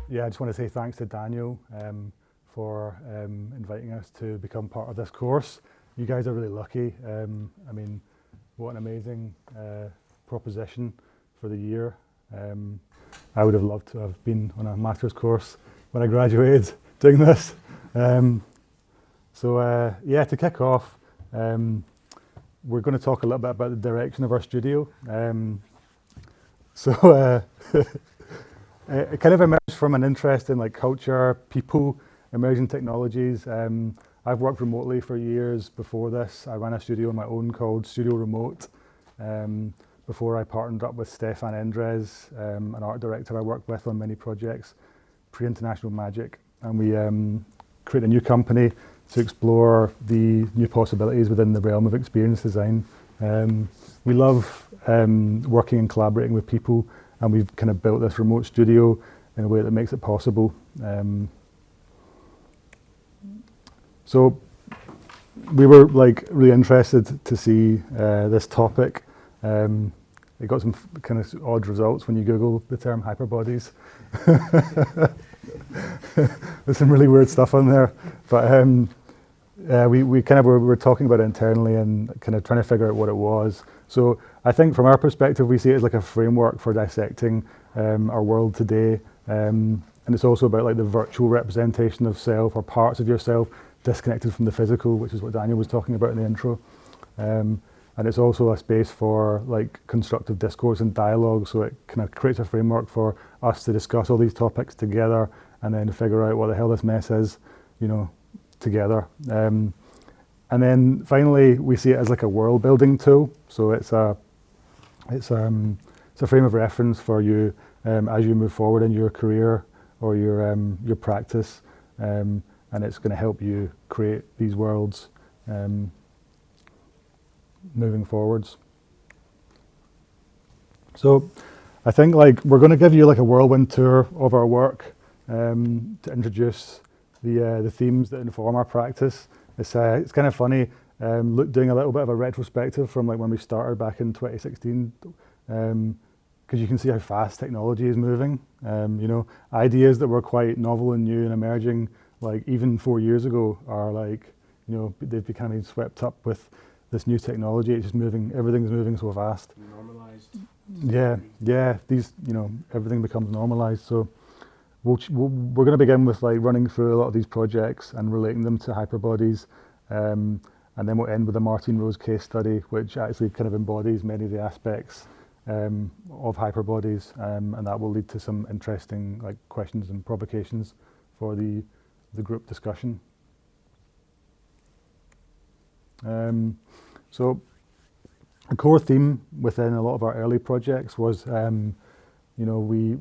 Yeah, I just want to say thanks to Daniel for inviting us to become part of this course. You guys are really lucky. I mean, what an amazing proposition for the year. I would have loved to have been on a master's course when I graduated doing this. Yeah, to kick off, we're going to talk a little bit about the direction of our studio. It kind of emerged from an interest in like culture, people, emerging technologies. I've worked remotely for years before this. I ran a studio on my own called Studio Remote. Before I partnered up with Stefan Endress, an art director I worked with on many projects, pre-International Magic, and we created a new company to explore the new possibilities within the realm of experience design. We love working and collaborating with people, and we've kind of built this remote studio in a way that makes it possible. So we were like really interested to see this topic. It got some kind of odd results when you Google the term hyperbodies. There's some really weird stuff on there, but we kind of were talking about it internally and kind of trying to figure out what it was. So I think from our perspective, we see it as like a framework for dissecting our world today. And it's also about like the virtual representation of self or parts of yourself disconnected from the physical, which is what Daniel was talking about in the intro. And it's also a space for like constructive discourse and dialogue. So it kind of creates a framework for us to discuss all these topics together and then figure out what the hell this mess is, you know, together. And then finally, we see it as like a world building tool. So it's a frame of reference for you as you move forward in your career or your practice, and it's going to help you create these worlds moving forwards. So I think like we're going to give you like a whirlwind tour of our work to introduce the themes that inform our practice. It's kind of funny doing a little bit of a retrospective from like when we started back in 2016, because you can see how fast technology is moving. You know, ideas that were quite novel and new and emerging like even 4 years ago are like, you know, they've become swept up with this new technology. It's just moving, everything's moving so fast. Normalized. Yeah, these, you know, everything becomes normalized. So we're going to begin with like running through a lot of these projects and relating them to hyperbodies, and then we'll end with a Martine Rose case study, which actually kind of embodies many of the aspects of hyperbodies, and that will lead to some interesting like questions and provocations for the group discussion. So a core theme within a lot of our early projects was, you know, we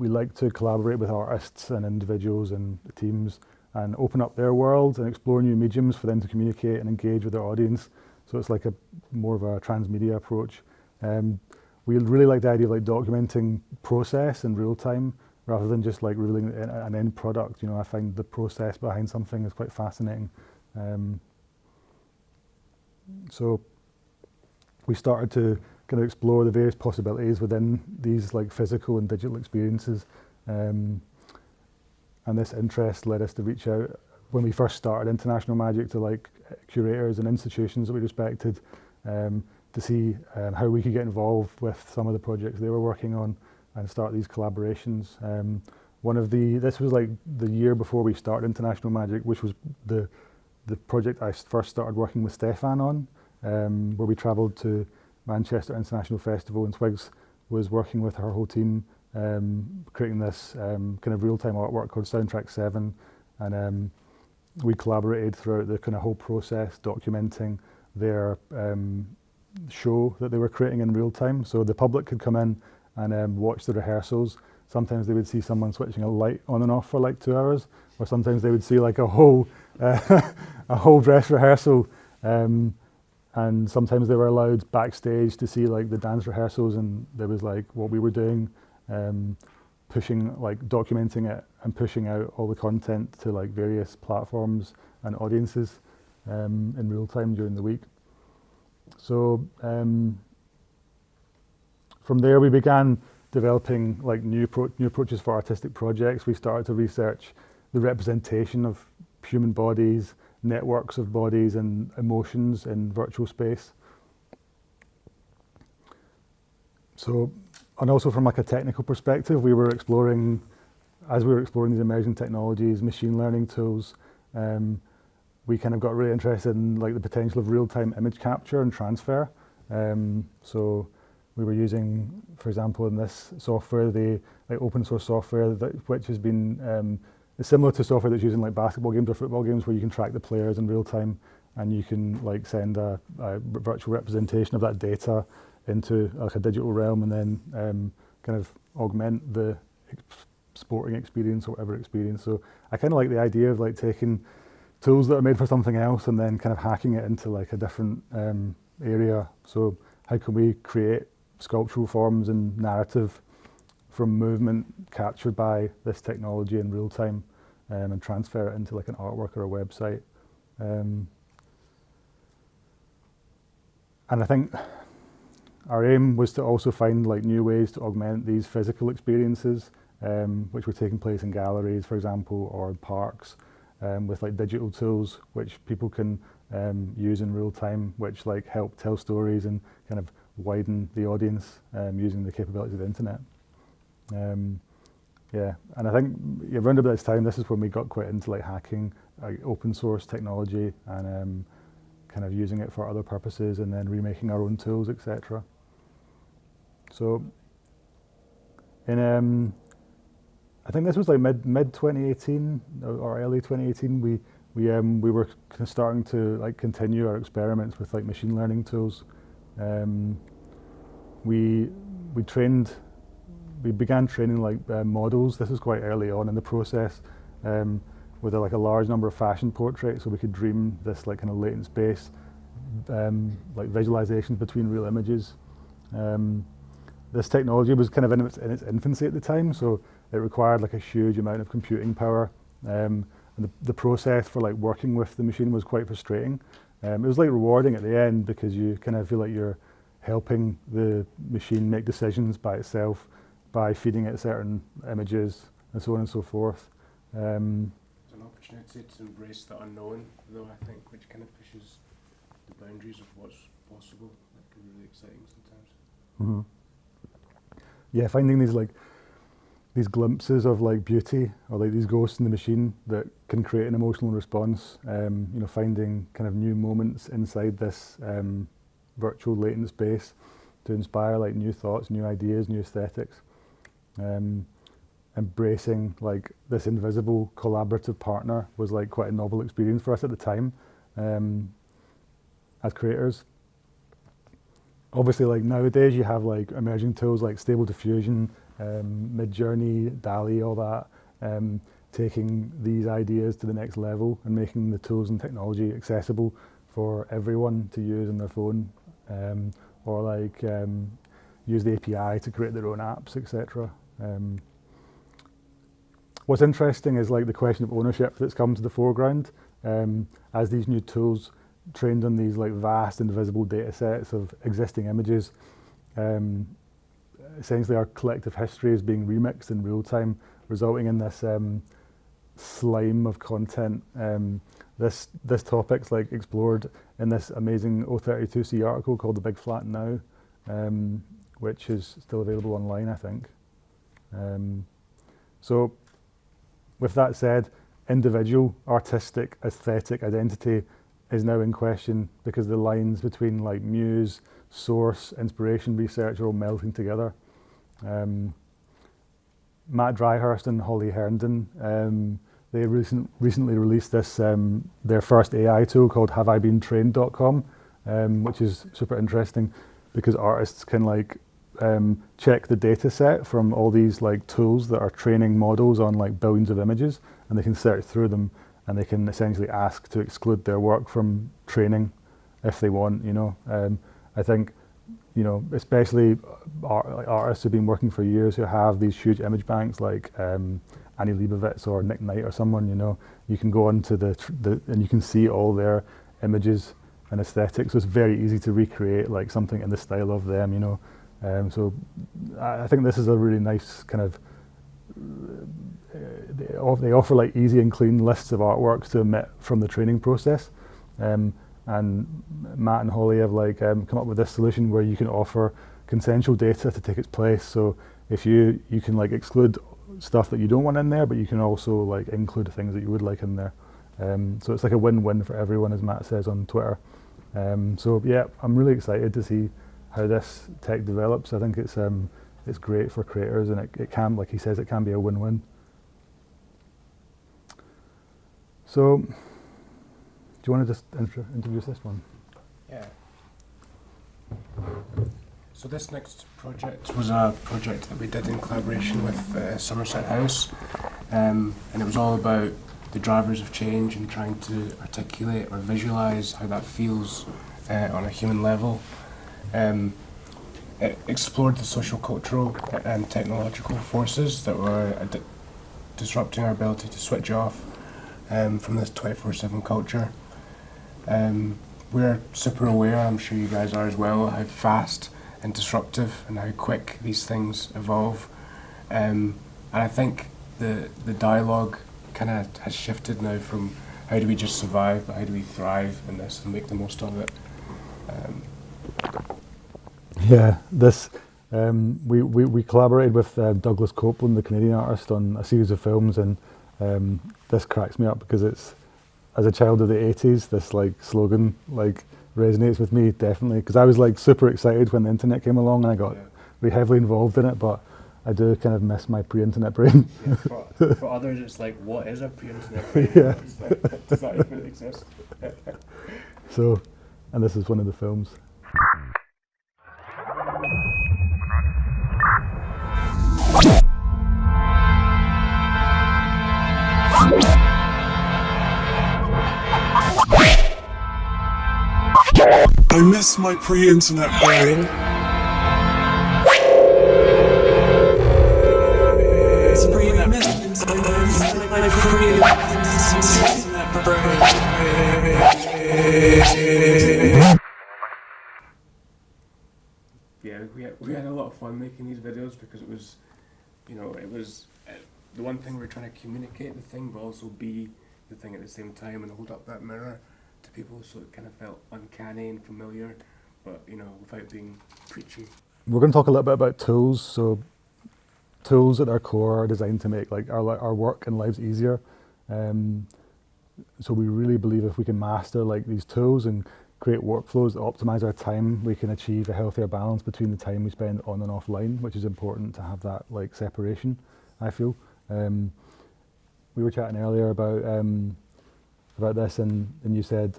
like to collaborate with artists and individuals and teams and open up their worlds and explore new mediums for them to communicate and engage with their audience. So it's like a more of a transmedia approach. We really like the idea of like documenting process in real time rather than just like revealing an end product. You know, I find the process behind something is quite fascinating. So we started to kind of explore the various possibilities within these like physical and digital experiences. And this interest led us to reach out when we first started International Magic to like curators and institutions that we respected, to see how we could get involved with some of the projects they were working on and start these collaborations. This was like the year before we started International Magic, which was the project I first started working with Stefan on, where we travelled to Manchester International Festival, and Twigs was working with her whole team, creating this kind of real-time artwork called Soundtrack 7, and we collaborated throughout the kind of whole process, documenting their show that they were creating in real time. So the public could come in and watch the rehearsals. Sometimes they would see someone switching a light on and off for like 2 hours, or sometimes they would see like a whole dress rehearsal, and sometimes they were allowed backstage to see like the dance rehearsals, and there was like what we were doing, pushing like documenting it and pushing out all the content to like various platforms and audiences in real time during the week. So from there we began developing like new approaches for artistic projects, we started to research the representation of human bodies, networks of bodies and emotions in virtual space. So, and also from like a technical perspective, we were exploring, as we were exploring these emerging technologies, machine learning tools, we kind of got really interested in like the potential of real-time image capture and transfer. So we were using, for example, in this software, the like open source software which has been similar to software that's used in like basketball games or football games, where you can track the players in real time and you can like send a virtual representation of that data into like a digital realm and then kind of augment the sporting experience or whatever experience. So I kind of like the idea of like taking tools that are made for something else and then kind of hacking it into like a different area. So how can we create sculptural forms and narrative from movement captured by this technology in real time and transfer it into like an artwork or a website. And I think our aim was to also find like new ways to augment these physical experiences, which were taking place in galleries, for example, or parks, with like digital tools which people can use in real time, which like help tell stories and kind of widen the audience using the capabilities of the internet. Yeah, and I think around about this time, this is when we got quite into like hacking open source technology and kind of using it for other purposes and then remaking our own tools, etc. So in I think this was like mid 2018 or early 2018. We were kind of starting to like continue our experiments with like machine learning tools. We began training like models. This was quite early on in the process, with like a large number of fashion portraits, so we could dream this like kind of latent space, like visualizations between real images. This technology was kind of in its infancy at the time, so it required like a huge amount of computing power, and the process for like working with the machine was quite frustrating. It was like rewarding at the end because you kind of feel like you're helping the machine make decisions by itself by feeding it certain images and so on and so forth. It's an opportunity to embrace the unknown, though, I think, which kind of pushes the boundaries of what's possible. That can be really exciting sometimes. Mm-hmm. Yeah, finding these glimpses of like beauty or like these ghosts in the machine that can create an emotional response. Finding kind of new moments inside this virtual latent space to inspire like new thoughts, new ideas, new aesthetics. Embracing like this invisible collaborative partner was like quite a novel experience for us at the time as creators. Obviously, like nowadays you have like emerging tools like Stable Diffusion, Midjourney, DALL-E, all that, taking these ideas to the next level and making the tools and technology accessible for everyone to use on their phone, or like use the API to create their own apps, etc. What's interesting is like the question of ownership that's come to the foreground as these new tools trained on these like vast invisible data sets of existing images. Essentially our collective history is being remixed in real time, resulting in this slime of content. This topic's like explored in this amazing O32C article called The Big Flat Now, which is still available online, I think. So with that said, individual artistic aesthetic identity is now in question because the lines between like muse, source, inspiration, research are all melting together. Matt Dryhurst and Holly Herndon, they recently released this their first AI tool called HaveIBeenTrained.com, which is super interesting because artists can like check the data set from all these like tools that are training models on like billions of images, and they can search through them and they can essentially ask to exclude their work from training if they want, you know. I think, you know, especially artists who've been working for years who have these huge image banks like Annie Leibovitz or Nick Knight or someone, you know, you can go onto the and you can see all their images and aesthetics. So it's very easy to recreate like something in the style of them, you know. So I think this is a really nice kind of, they offer like easy and clean lists of artworks to omit from the training process. And Matt and Holly have like come up with this solution where you can offer consensual data to take its place. So if you can like exclude stuff that you don't want in there, but you can also like include things that you would like in there. So it's like a win-win for everyone, as Matt says on Twitter. So yeah, I'm really excited to see how this tech develops. I think it's great for creators, and it can, like he says, it can be a win-win. So, do you want to just introduce this one? Yeah. So this next project was a project that we did in collaboration with Somerset House, and it was all about the drivers of change and trying to articulate or visualize how that feels on a human level. It explored the social, cultural and technological forces that were disrupting our ability to switch off from this 24/7 culture. We're super aware, I'm sure you guys are as well, how fast and disruptive and how quick these things evolve. And I think the dialogue kind of has shifted now from how do we just survive, but how do we thrive in this and make the most of it. Yeah, this we collaborated with Douglas Copeland, the Canadian artist, on a series of films, and this cracks me up because it's, as a child of the 80s, this like slogan like resonates with me definitely, because I was like super excited when the internet came along and I got really heavily involved in it, but I do kind of miss my pre-internet brain. Yeah, for others, it's like, what is a pre-internet brain? Yeah. Like, does that even exist? So, and this is one of the films. I miss my pre-internet brain. Yeah, we had a lot of fun making these videos because it was, it was the one thing we're trying to communicate the thing, but also be the thing at the same time and hold up that mirror to people, so it kind of felt uncanny and familiar, but without being preachy. We're going to talk a little bit about tools. So tools at their core are designed to make like our work and lives easier. So we really believe if we can master like these tools and create workflows that optimize our time, we can achieve a healthier balance between the time we spend on and offline, which is important to have that like separation, I feel. We were chatting earlier about this, and you said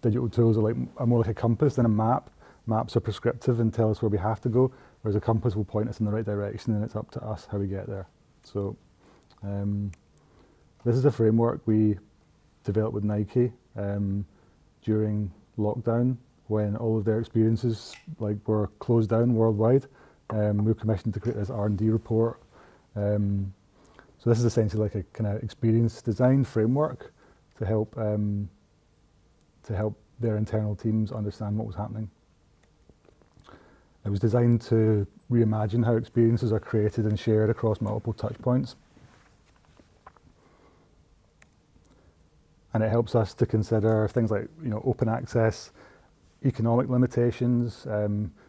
digital tools are more like a compass than a map. Maps are prescriptive and tell us where we have to go, whereas a compass will point us in the right direction, and it's up to us how we get there. So this is a framework we developed with Nike during lockdown, when all of their experiences were closed down worldwide. We were commissioned to create this R&D report. So this is essentially like a kind of experience design framework to help their internal teams understand what was happening. It was designed to reimagine how experiences are created and shared across multiple touch points. And it helps us to consider things like open access, economic limitations,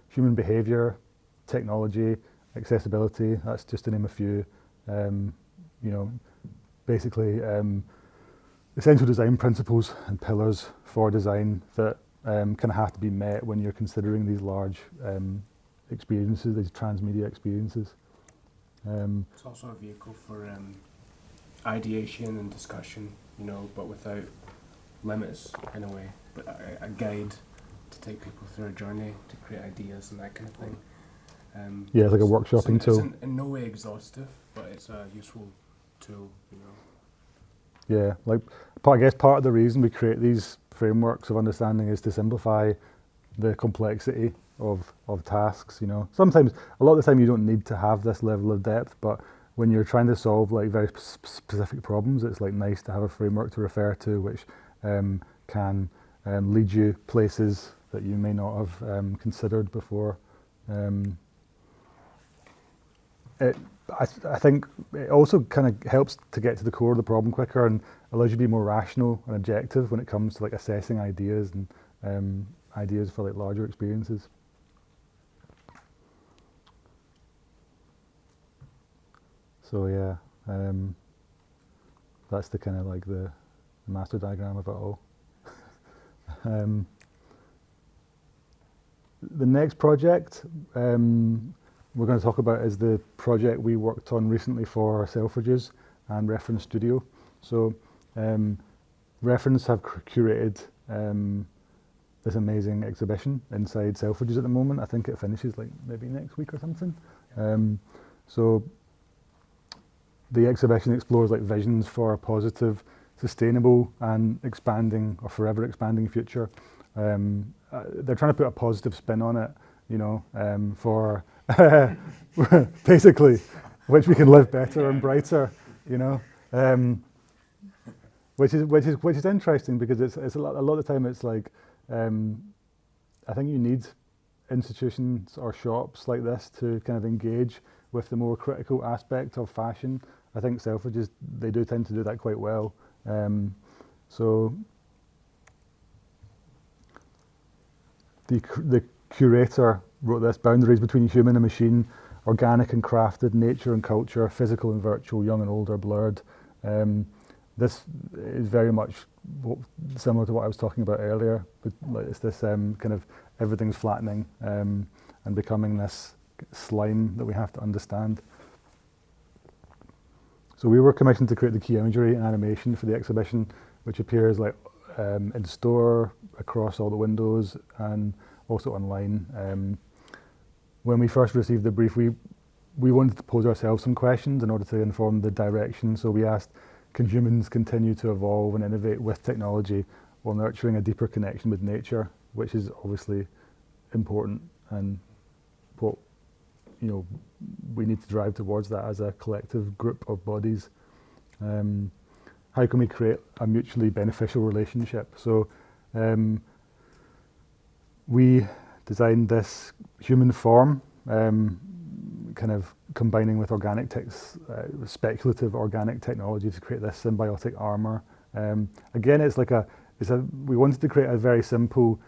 human behavior, technology, accessibility. That's just to name a few. Basically essential design principles and pillars for design that kind of have to be met when you're considering these large experiences, these transmedia experiences. It's also a vehicle for ideation and discussion, but without limits in a way, but a guide to take people through a journey to create ideas and that kind of thing. Yeah, it's like a workshopping tool. It's in no way exhaustive, but it's a useful tool, Yeah, I guess part of the reason we create these frameworks of understanding is to simplify the complexity of tasks. Sometimes, a lot of the time, you don't need to have this level of depth, but when you're trying to solve very specific problems, it's nice to have a framework to refer to, which can lead you places that you may not have considered before. I think it also kind of helps to get to the core of the problem quicker and allows you to be more rational and objective when it comes to like assessing ideas and ideas for like larger experiences. So yeah, that's the kind of like the master diagram of it all. The next project we're going to talk about is the project we worked on recently for Selfridges and Reference Studio. So Reference have curated this amazing exhibition inside Selfridges at the moment. I think it finishes like maybe next week or something. So the exhibition explores like visions for a positive, sustainable and expanding or forever expanding future. They're trying to put a positive spin on it, you know, for basically, which we can live better and brighter, you know, which is interesting because it's a lot of the time it's like I think you need institutions or shops like this to kind of engage with the more critical aspect of fashion. I think Selfridges, they do tend to do that quite well. So the curator wrote this: boundaries between human and machine, organic and crafted, nature and culture, physical and virtual, young and old are blurred. This is very much similar to what I was talking about earlier, but like it's this kind of everything's flattening and becoming this slime that we have to understand. So we were commissioned to create the key imagery and animation for the exhibition, which appears like in store, across all the windows, and also online. When we first received the brief, we wanted to pose ourselves some questions in order to inform the direction. So we asked, can humans continue to evolve and innovate with technology while nurturing a deeper connection with nature, which is obviously important and what, you know, we need to drive towards that as a collective group of bodies. How can we create a mutually beneficial relationship? So we designed this human form, kind of combining with organic speculative organic technology to create this symbiotic armor. Again, we wanted to create a very simple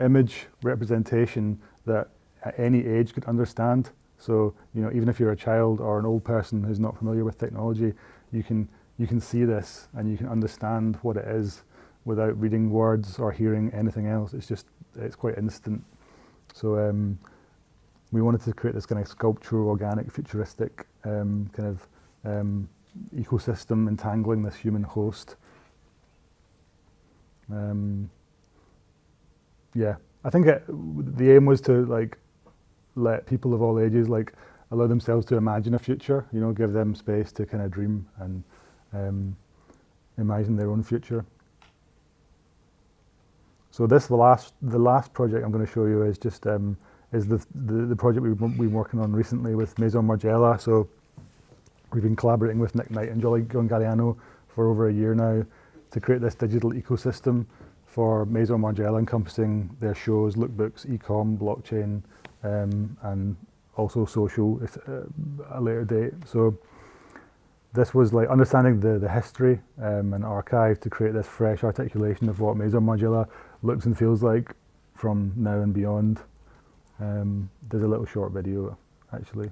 image representation that at any age could understand. So, you know, even if you're a child or an old person who's not familiar with technology, you can see this and you can understand what it is without reading words or hearing anything else. It's quite instant. So we wanted to create this kind of sculptural, organic, futuristic kind of ecosystem entangling this human host. Yeah, I think the aim was to like let people of all ages like allow themselves to imagine a future, you know, give them space to kind of dream and imagine their own future. So the last project I'm going to show you is just is the project we've been working on recently with Maison Margiela. So we've been collaborating with Nick Knight and John Galliano for over a year now to create this digital ecosystem for Maison Margiela, encompassing their shows, lookbooks, e-com, blockchain, and also social at a later date. So this was like understanding the history and archive to create this fresh articulation of what Maison Margiela looks and feels like from now and beyond. There's a little short video actually.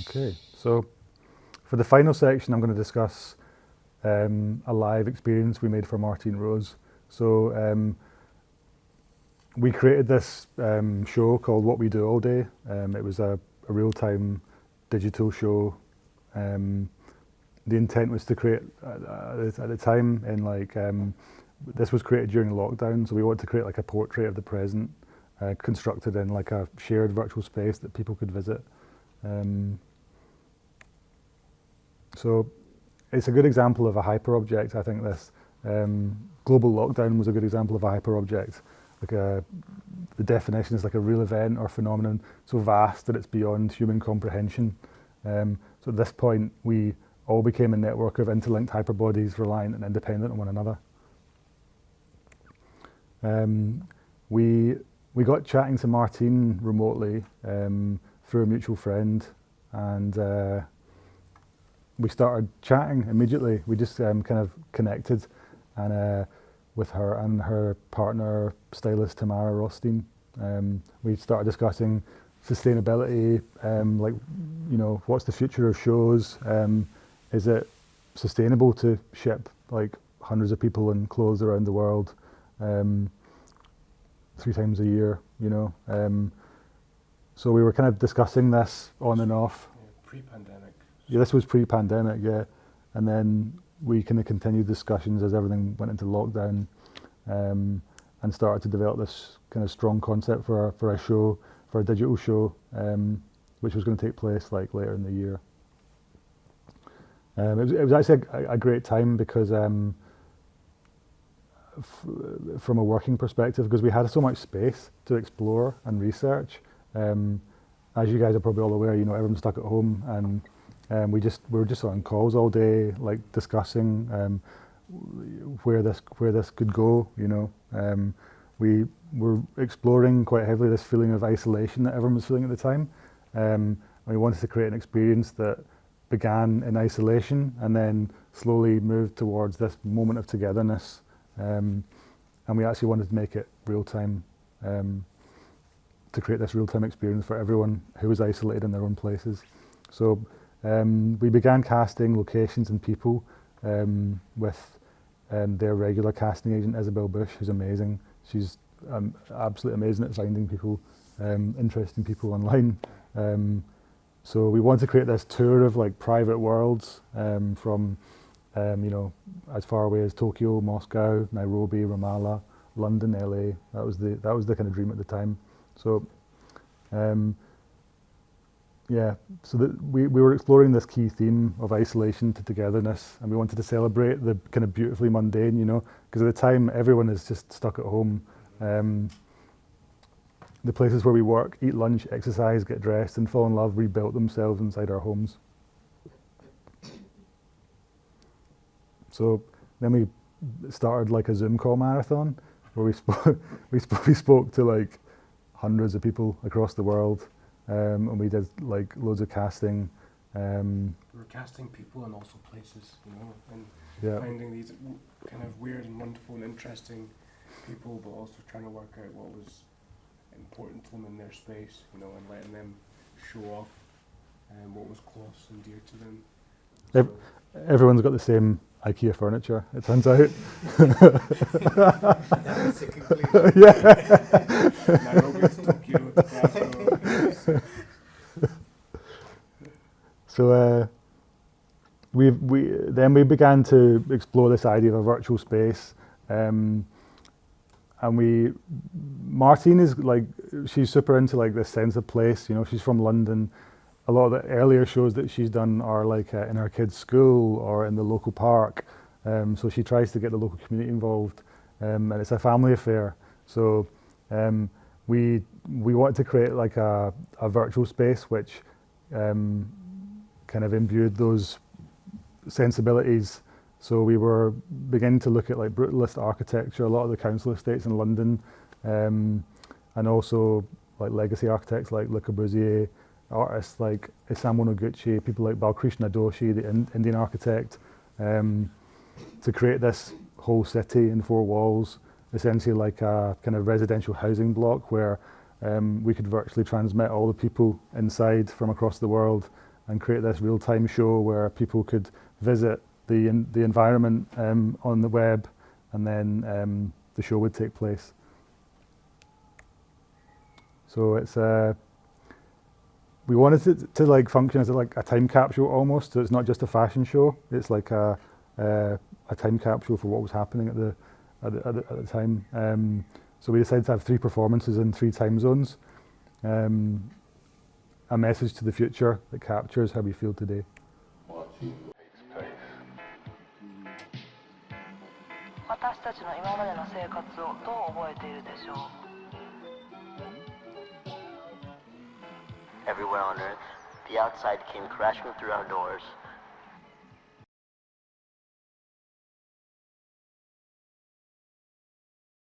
Okay, so for the final section, I'm going to discuss a live experience we made for Martine Rose. So we created this show called What We Do All Day. It was a real-time digital show. The intent was to create, at the time, this was created during lockdown, so we wanted to create like a portrait of the present, constructed in like a shared virtual space that people could visit. So it's a good example of a hyperobject. I think this global lockdown was a good example of a hyperobject. The definition is like a real event or phenomenon so vast that it's beyond human comprehension. So at this point, we all became a network of interlinked hyperbodies reliant and independent on one another. We got chatting to Martine remotely through a mutual friend, and we started chatting immediately. We just kind of connected, and with her and her partner, stylist Tamara Rothstein. We started discussing sustainability, like, you know, what's the future of shows? Is it sustainable to ship like hundreds of people in clothes around the world 3 times a year, you know? So we were kind of discussing this on and off. Yeah, pre-pandemic. Yeah, this was pre-pandemic, yeah. And then we kind of continued discussions as everything went into lockdown, and started to develop this kind of strong concept for a show, for a digital show, which was going to take place like later in the year. It was actually a great time because from a working perspective, because we had so much space to explore and research. As you guys are probably all aware, you know, everyone's stuck at home, and we were just on calls all day, like discussing where this could go. You know, we were exploring quite heavily this feeling of isolation that everyone was feeling at the time. And we wanted to create an experience that began in isolation and then slowly moved towards this moment of togetherness. And we actually wanted to make it real time, to create this real time experience for everyone who was isolated in their own places. So we began casting locations and people with their regular casting agent, Isabel Bush, who's amazing. She's absolutely amazing at finding people, interesting people online. So we want to create this tour of like private worlds from you know, as far away as Tokyo, Moscow, Nairobi, Ramallah, London, LA. That was the kind of dream at the time. So yeah, so we were exploring this key theme of isolation to togetherness, and we wanted to celebrate the kind of beautifully mundane, you know, because at the time everyone is just stuck at home. The places where we work, eat lunch, exercise, get dressed, and fall in love rebuilt themselves inside our homes. So then we started like a Zoom call marathon where we spoke to like hundreds of people across the world, and we did like loads of casting. We were casting people and also places, you know, and finding these kind of weird and wonderful and interesting people, but also trying to work out what was important to them in their space, you know, and letting them show off what was close and dear to them. Everyone's got the same IKEA furniture, it turns out. That's a conclusion. Yeah. Nairobi to Tokyo to Glasgow. So we began to explore this idea of a virtual space, and Martine is like, she's super into like this sense of place, you know, she's from London. A lot of the earlier shows that she's done are like in her kids' school or in the local park. So she tries to get the local community involved, and it's a family affair. So we wanted to create like a virtual space which kind of imbued those sensibilities. So we were beginning to look at like brutalist architecture, a lot of the council estates in London, and also like legacy architects like Le Corbusier, artists like Isamu Noguchi, people like Balkrishna Doshi, the Indian architect, to create this whole city in 4 walls, essentially like a kind of residential housing block where we could virtually transmit all the people inside from across the world and create this real-time show where people could visit the environment on the web, and then the show would take place. So it's we wanted it to like function as like a time capsule almost. So it's not just a fashion show; it's like a time capsule for what was happening at the time. So we decided to have 3 performances in 3 time zones. A message to the future that captures how we feel today. Watching 私たちの今までの生活をどう覚えているでしょう。 Everywhere on Earth, the outside came crashing through our doors.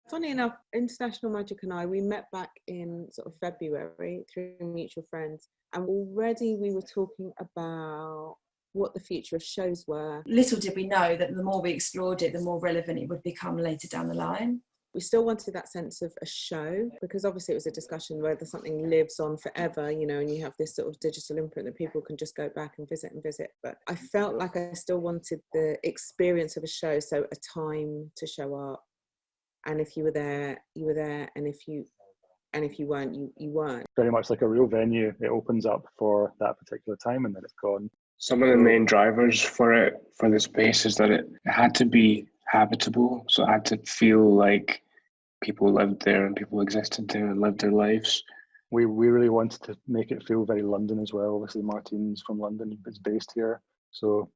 Funny enough, International Magic and I, we met back in sort of February through mutual friends, and already we were talking about what the future of shows were. Little did we know that the more we explored it, the more relevant it would become later down the line. We still wanted that sense of a show, because obviously it was a discussion whether something lives on forever, you know, and you have this sort of digital imprint that people can just go back and visit. But I felt like I still wanted the experience of a show, so a time to show up. And if you were there, you were there, and if you weren't, you weren't. Very much like a real venue, it opens up for that particular time and then it's gone. Some of the main drivers for the space is that it had to be habitable, so it had to feel like people lived there and people existed there and lived their lives. We really wanted to make it feel very London as well. Obviously Martine's from London, it's based here. So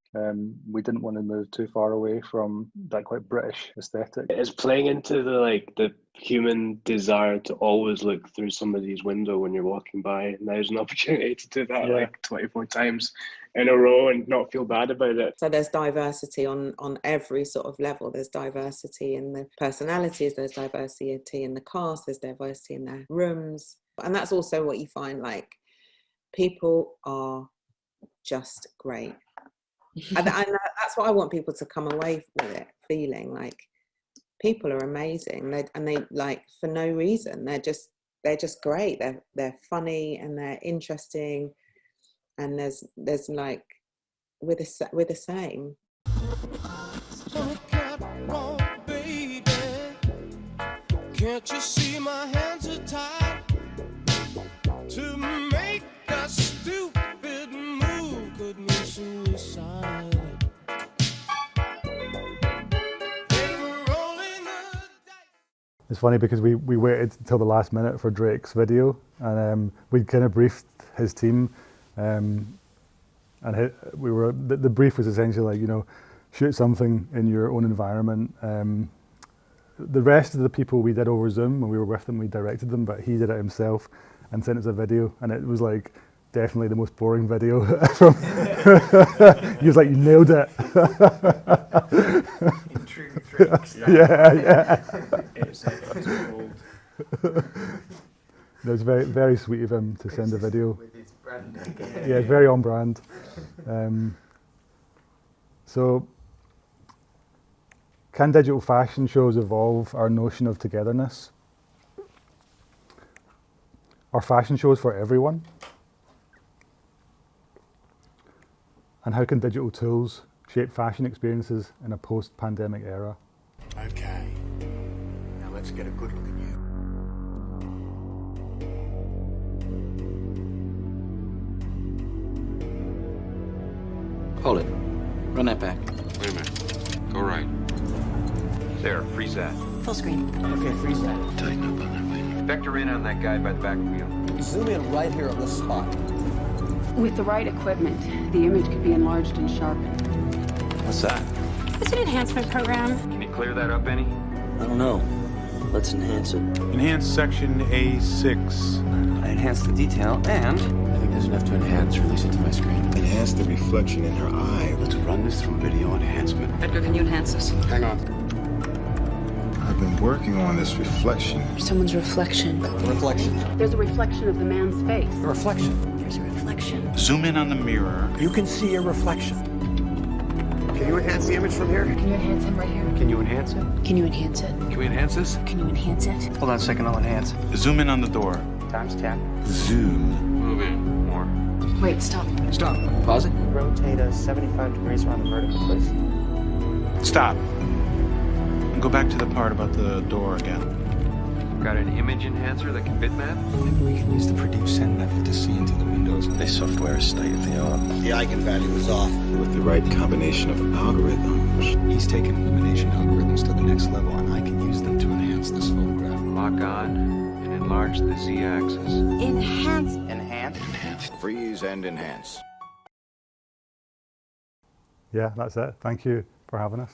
we didn't want to move too far away from that quite British aesthetic. It's playing into the human desire to always look through somebody's window when you're walking by. And there's an opportunity to do that like 24 times in a row and not feel bad about it. So there's diversity on every sort of level. There's diversity in the personalities, there's diversity in the cast, there's diversity in their rooms. And that's also what you find, like, people are just great. And that's what I want people to come away with it feeling like people are amazing. They like, for no reason, they're just great. They're funny and they're interesting, and there's like we're the same. Can't you see my hands are tied to make a stupid move could mean suicide. It's funny because we waited until the last minute for Drake's video, and we'd kind of briefed his team, and the brief was essentially like, you know, shoot something in your own environment. The rest of the people we did over Zoom when we were with them, we directed them, but he did it himself and sent us a video, and it was like definitely the most boring video from. He was like, "You nailed it." In true Drake style. Yeah. It's old. It was very, very sweet of him to send a video. With his branding. Yeah, it's very on brand. So, can digital fashion shows evolve our notion of togetherness? Are fashion shows for everyone? And how can digital tools shape fashion experiences in a post-pandemic era? Okay, now let's get a good look at you. Hold it. Run that back. Wait a minute. Go right. There, freeze that. Full screen. Okay, freeze that. Tighten up on that way. Vector in on that guy by the back wheel. Zoom in right here on this spot. With the right equipment, the image could be enlarged and sharpened. What's that? It's an enhancement program. Can you clear that up any? I don't know. Let's enhance it. Enhance section A6. I enhanced the detail, and I think there's enough to enhance. Release it to my screen. Enhance the reflection in her eye. Let's run this through video enhancement. Edgar, can you enhance this? Hang on. I've been working on this reflection. Someone's reflection. Reflection. There's a reflection of the man's face. A reflection. There's a reflection. Zoom in on the mirror. You can see a reflection. Can you enhance the image from here? Can you enhance him right here? Can you enhance it? Can you enhance it? Can we enhance this? Can you enhance it? Hold on a second, I'll enhance. Zoom in on the door. Times tap. Zoom. Move in. More. Wait, stop. Stop. Pause it. Rotate us 75 degrees around the vertical, please. Stop. And go back to the part about the door again. Got an image enhancer that can bitmap? Maybe we can use the produce send method to see into the windows. This software is state of the art. The eigenvalue is off. With the right combination of algorithms. He's taken illumination algorithms to the next level, and I can use them to enhance this photograph. Lock on and enlarge the z-axis. Enhance. Enhance. Enhance. Freeze and enhance. Yeah, that's it. Thank you for having us.